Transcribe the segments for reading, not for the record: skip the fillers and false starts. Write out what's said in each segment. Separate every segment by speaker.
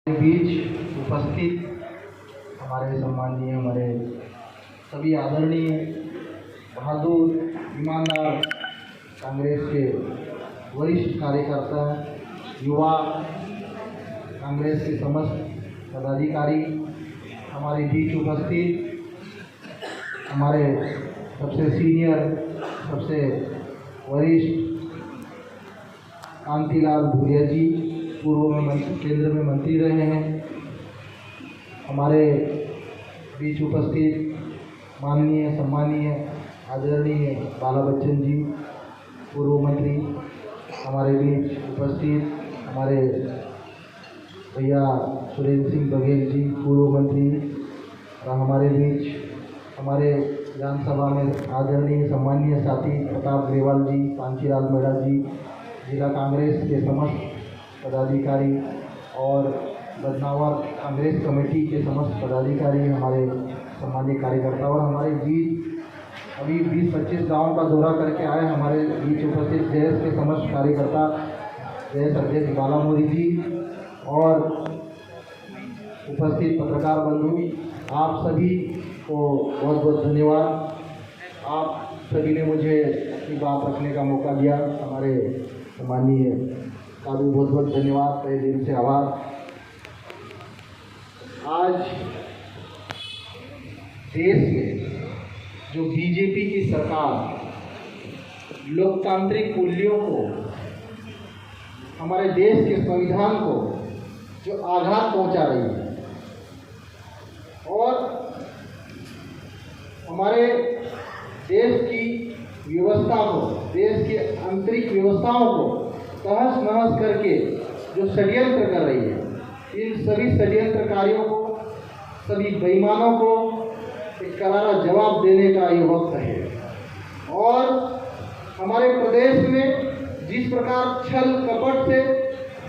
Speaker 1: बीच उपस्थित हमारे सम्माननीय, हमारे सभी आदरणीय, बहादुर, ईमानदार कांग्रेस के वरिष्ठ कार्यकर्ता, युवा, कांग्रेस के समस्त पदाधिकारी, हमारे बीच उपस्थित हमारे सबसे सीनियर, सबसे वरिष्ठ कांतिलाल भूरिया जी, पूर्व में केंद्र में मंत्री रहे हैं। हमारे बीच उपस्थित माननीय, सम्मानीय, आदरणीय बाला बच्चन जी, पूर्व मंत्री। हमारे बीच उपस्थित हमारे भैया सुरेंद्र सिंह बघेल जी, पूर्व मंत्री। और हमारे बीच हमारे विधानसभा में आदरणीय सम्मानीय साथी प्रताप ग्रेवाल जी, कांचीलाल मेड़ा जी, जिला कांग्रेस के समस्त पदाधिकारी और बदनावर कांग्रेस कमेटी के समस्त पदाधिकारी, हमारे सम्मानित कार्यकर्ता और हमारे बीच अभी 20-25 गाँव का दौरा करके आए हमारे बीच उपस्थित देश के समस्त कार्यकर्ता, देश अध्यक्ष बाला मोदी जी और उपस्थित पत्रकार बंधु, आप सभी को बहुत बहुत धन्यवाद। आप सभी ने मुझे अपनी बात रखने का मौका दिया। हमारे सम्मानीय का भी बहुत बहुत धन्यवाद, तहे दिल से आभार। आज देश में जो बीजेपी की सरकार लोकतांत्रिक मूल्यों को, हमारे देश के संविधान को जो आघात पहुंचा रही है और हमारे देश की व्यवस्था को, देश की आंतरिक व्यवस्थाओं को तहस नहस करके जो षड्यंत्र कर रही है, इन सभी षड्यंत्रकारियों को, सभी बेईमानों को एक करारा जवाब देने का ये वक्त है। और हमारे प्रदेश में जिस प्रकार छल कपट से,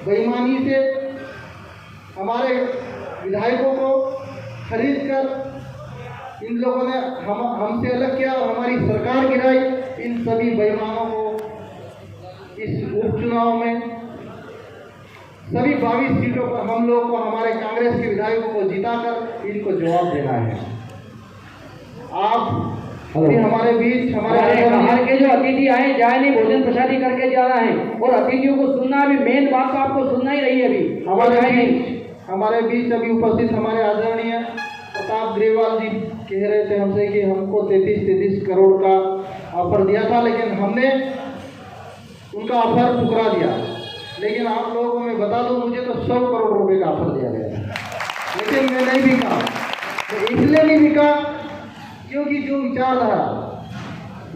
Speaker 1: बेईमानी से हमारे विधायकों को खरीद कर इन लोगों ने हमसे अलग किया और हमारी सरकार गिराई, इन सभी बेईमानों को इस उपचुनाव में सभी 22 सीटों पर हम लोग को, हमारे कांग्रेस के विधायकों को जिताकर इनको जवाब देना है। आप अभी हमारे बीच हमारे
Speaker 2: बाहर के जो अतिथि आए जाए नहीं, भोजन प्रसादी करके जा रहा है और अतिथियों को सुनना, अभी मेन बात तो आपको सुनना ही रही है। अभी
Speaker 1: हमारे बीच अभी उपस्थित हमारे आदरणीय प्रताप ग्रेवाल जी कह रहे थे हमसे कि हमको 33 करोड़ का ऑफर दिया था, लेकिन हमने उनका ऑफर ठुकरा दिया। लेकिन आप लोगों को मैं बता दूं, मुझे तो 100 करोड़ रुपए का ऑफर दिया गया, लेकिन मैं नहीं बिका। तो इसलिए नहीं बिका क्योंकि जो विचारधारा,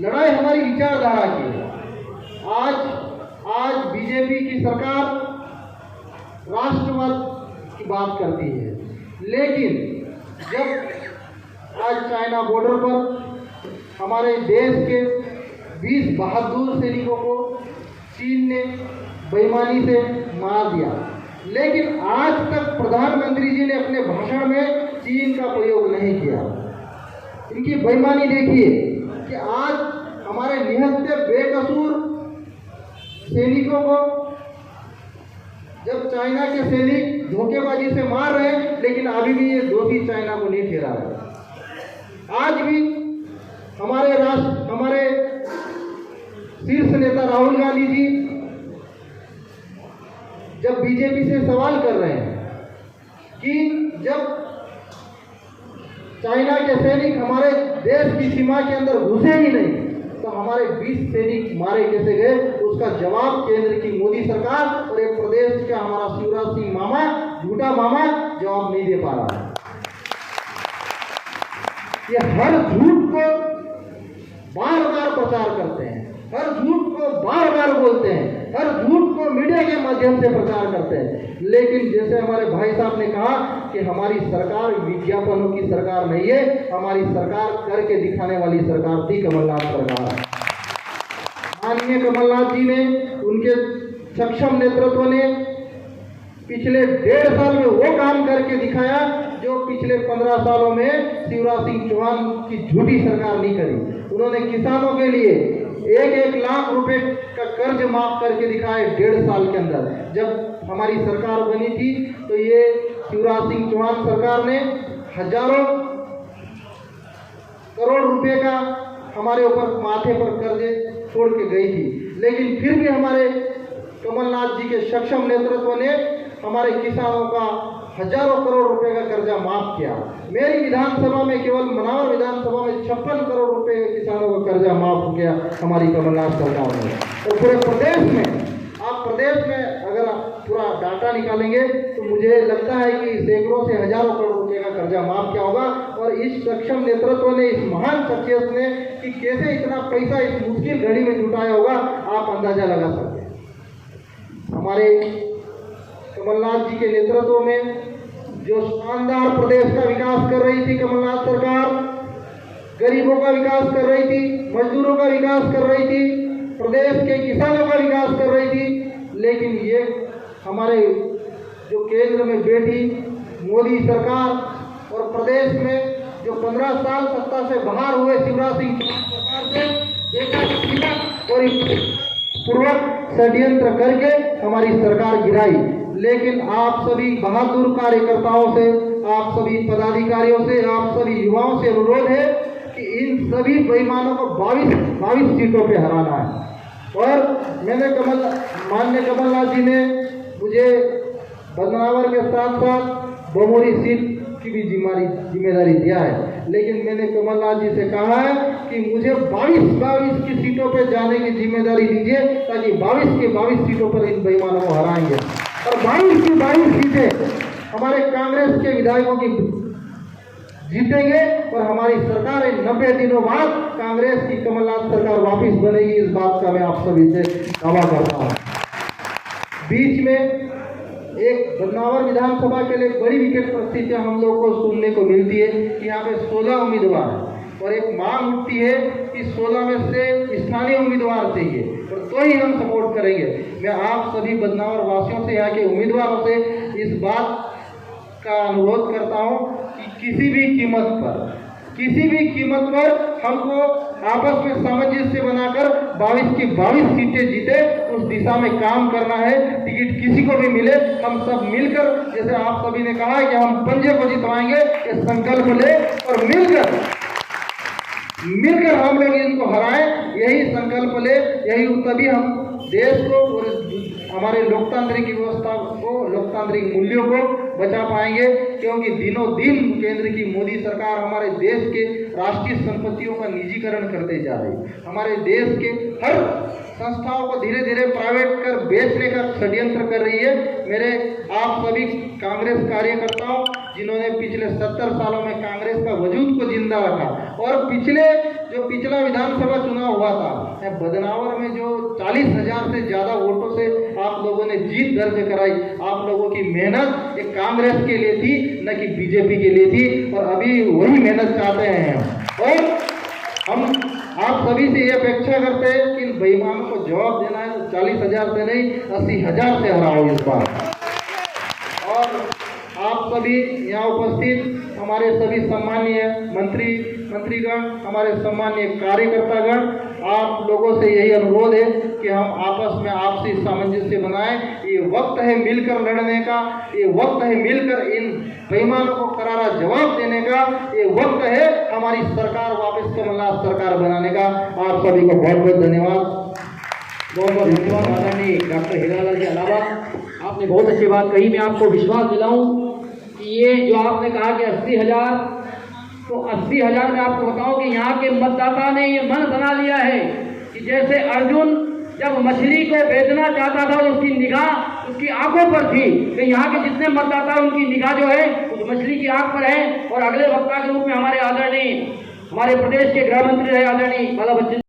Speaker 1: लड़ाई हमारी विचारधारा की है। आज बीजेपी की सरकार राष्ट्रवाद की बात करती है, लेकिन जब आज चाइना बॉर्डर पर हमारे देश के 20 बहादुर सैनिकों को चीन ने बेईमानी से मार दिया, लेकिन आज तक प्रधानमंत्री जी ने अपने भाषण में चीन का प्रयोग नहीं किया। इनकी बेईमानी देखिए कि आज हमारे निहत्थे बेकसूर सैनिकों को जब चाइना के सैनिक धोखेबाजी से मार रहे हैं, लेकिन अभी भी ये दोषी चाइना को नहीं ठहरा है। आज भी हमारे शीर्ष नेता राहुल गांधी जी जब बीजेपी से सवाल कर रहे हैं कि जब चाइना के सैनिक हमारे देश की सीमा के अंदर घुसे ही नहीं तो हमारे 20 सैनिक मारे कैसे गए, उसका जवाब केंद्र की मोदी सरकार और एक प्रदेश का हमारा शिवराज सिंह मामा, झूठा मामा, जवाब नहीं दे पा रहा है। ये हर झूठ को बार बार प्रचार करते हैं, हर झूठ को बार बार बोलते हैं, हर झूठ को मीडिया के माध्यम से प्रचार करते हैं। लेकिन जैसे हमारे भाई साहब ने कहा कि हमारी सरकार विज्ञापनों की सरकार नहीं है, हमारी सरकार करके दिखाने वाली सरकार थी कमलनाथ सरकार। माननीय कमलनाथ जी ने, उनके सक्षम नेतृत्व ने पिछले 1.5 साल में वो काम करके दिखाया जो पिछले 15 सालों में शिवराज सिंह चौहान की झूठी सरकार नहीं करी। उन्होंने किसानों के लिए 1-1 लाख रुपए का कर्ज माफ करके दिखाए 1.5 साल के अंदर। जब हमारी सरकार बनी थी तो ये शिवराज सिंह चौहान सरकार ने हजारों करोड़ रुपए का हमारे ऊपर माथे पर कर्जे छोड़ के गई थी, लेकिन फिर भी हमारे कमलनाथ जी के सक्षम नेतृत्व ने हमारे किसानों का हजारों करोड़ रुपए का कर्जा माफ किया। मेरी विधानसभा में, केवल मनावर विधानसभा में 56 करोड़ रुपए किसानों का कर्जा माफ किया हमारी कमलनाथ सरकार ने। और पूरे प्रदेश में, आप प्रदेश में अगर आप पूरा डाटा निकालेंगे तो मुझे लगता है कि सैकड़ों से हजारों करोड़ रुपए का कर्जा माफ किया होगा। और इस सक्षम नेतृत्व ने, इस महान शख्सियत ने कि कैसे इतना पैसा इस मुश्किल घड़ी में जुटाया होगा, आप अंदाजा लगा सकते हैं। हमारे कमलनाथ जी के नेतृत्व में जो शानदार प्रदेश का विकास कर रही थी कमलनाथ सरकार, गरीबों का विकास कर रही थी, मजदूरों का विकास कर रही थी, प्रदेश के किसानों का विकास कर रही थी, लेकिन ये हमारे जो केंद्र में बैठी मोदी सरकार और प्रदेश में जो 15 साल सत्ता से बाहर हुए शिवराज सिंह चौहान सरकार से और पूर्वक षड्यंत्र करके हमारी सरकार गिराई। लेकिन आप सभी बहादुर कार्यकर्ताओं से, आप सभी पदाधिकारियों से, आप सभी युवाओं से अनुरोध है कि इन सभी बेईमानों को 22 सीटों पे हराना है। और मैंने माननीय कमलनाथ जी ने मुझे बदनावर के साथ साथ बमोरी सीट की भी जिम्मेदारी दिया है, लेकिन मैंने कमलनाथ जी से कहा है कि मुझे 22 की सीटों पे जाने की जिम्मेदारी दीजिए, ताकि 22 की 22 सीटों पर इन बेईमानों को हराएंगे। और 22 की 22 सीटें हमारे कांग्रेस के विधायकों की जीतेंगे और हमारी सरकार 90 दिनों बाद कांग्रेस की कमलनाथ सरकार वापस बनेगी। इस बात का मैं आप सभी से दावा करता हूँ। बीच में एक बदनावर विधानसभा के लिए बड़ी विकेट परिस्थितियां हम लोग को सुनने को मिलती है कि यहाँ पे 16 उम्मीदवार हैं और एक मांग उठती है कि 16 में से स्थानीय उम्मीदवार चाहिए, और तो ही हम सपोर्ट करेंगे। मैं आप सभी बदनावर वासियों से, यहाँ के उम्मीदवारों से इस बात का अनुरोध करता हूँ कि किसी भी कीमत पर हमको आपस में सामंजस्य बनाकर 22 की 22 सीटें जीते, उस दिशा में काम करना है। टिकट किसी को भी मिले, हम सब मिलकर, जैसे आप सभी ने कहा है कि हम पंजे को जितवाएंगे, ये संकल्प ले और मिलकर हम लोग इनको हराएं, यही संकल्प ले, यही तभी हम देश को और हमारे लोकतांत्रिक व्यवस्था को, लोकतांत्रिक मूल्यों को बचा पाएंगे। क्योंकि दिनों दिन केंद्र की मोदी सरकार हमारे देश के राष्ट्रीय संपत्तियों का निजीकरण करते जा रही है। हमारे देश के हर संस्थाओं को धीरे धीरे प्राइवेट कर बेचने का षड्यंत्र कर रही है। मेरे आप सभी कांग्रेस कार्यकर्ताओं जिन्होंने पिछले 70 सालों में कांग्रेस का वजूद को जिंदा रखा, और पिछला विधानसभा चुनाव हुआ था बदनावर में, जो 40,000 से ज्यादा वोटों से आप लोगों ने जीत दर्ज कराई, आप लोगों की मेहनत ये कांग्रेस के लिए थी, न कि बीजेपी के लिए थी, और अभी वही मेहनत चाहते हैं। और हम आप सभी से ये अपेक्षा करते हैं कि इन बेईमानों को जवाब देना है तो 40,000 से नहीं, 80,000 से हराओ इस बार। और आप सभी यहाँ उपस्थित हमारे सभी सम्मानीय मंत्रीगण, हमारे सम्मानीय कार्यकर्तागण, आप लोगों से यही अनुरोध है कि हम आपस में आपसी सामंजस्य बनाएं। ये वक्त है मिलकर लड़ने का, ये वक्त है मिलकर इन बेईमानों को करारा जवाब देने का, ये वक्त है हमारी सरकार वापस कमलनाथ सरकार बनाने का। आप सभी को बहुत बहुत धन्यवाद।
Speaker 2: बहुत बहुत धन्यवाद आदरणीय डॉक्टर हीरालाल जी अलावा, आपने बहुत अच्छी बात कही। मैं आपको विश्वास दिलाऊं कि ये जो आपने कहा कि 80,000, तो 80,000 में आपको बताऊं कि यहाँ के मतदाता ने ये मन बना लिया है कि जैसे अर्जुन जब मछली को बेचना चाहता था, उसकी निगाह उसकी आंखों पर थी, कि यहाँ के जितने मतदाता उनकी निगाह जो है उस मछली की आंख पर है। और अगले वक्ता के रूप में हमारे प्रदेश के गृह मंत्री रहे आदरणीय बाला बच्चन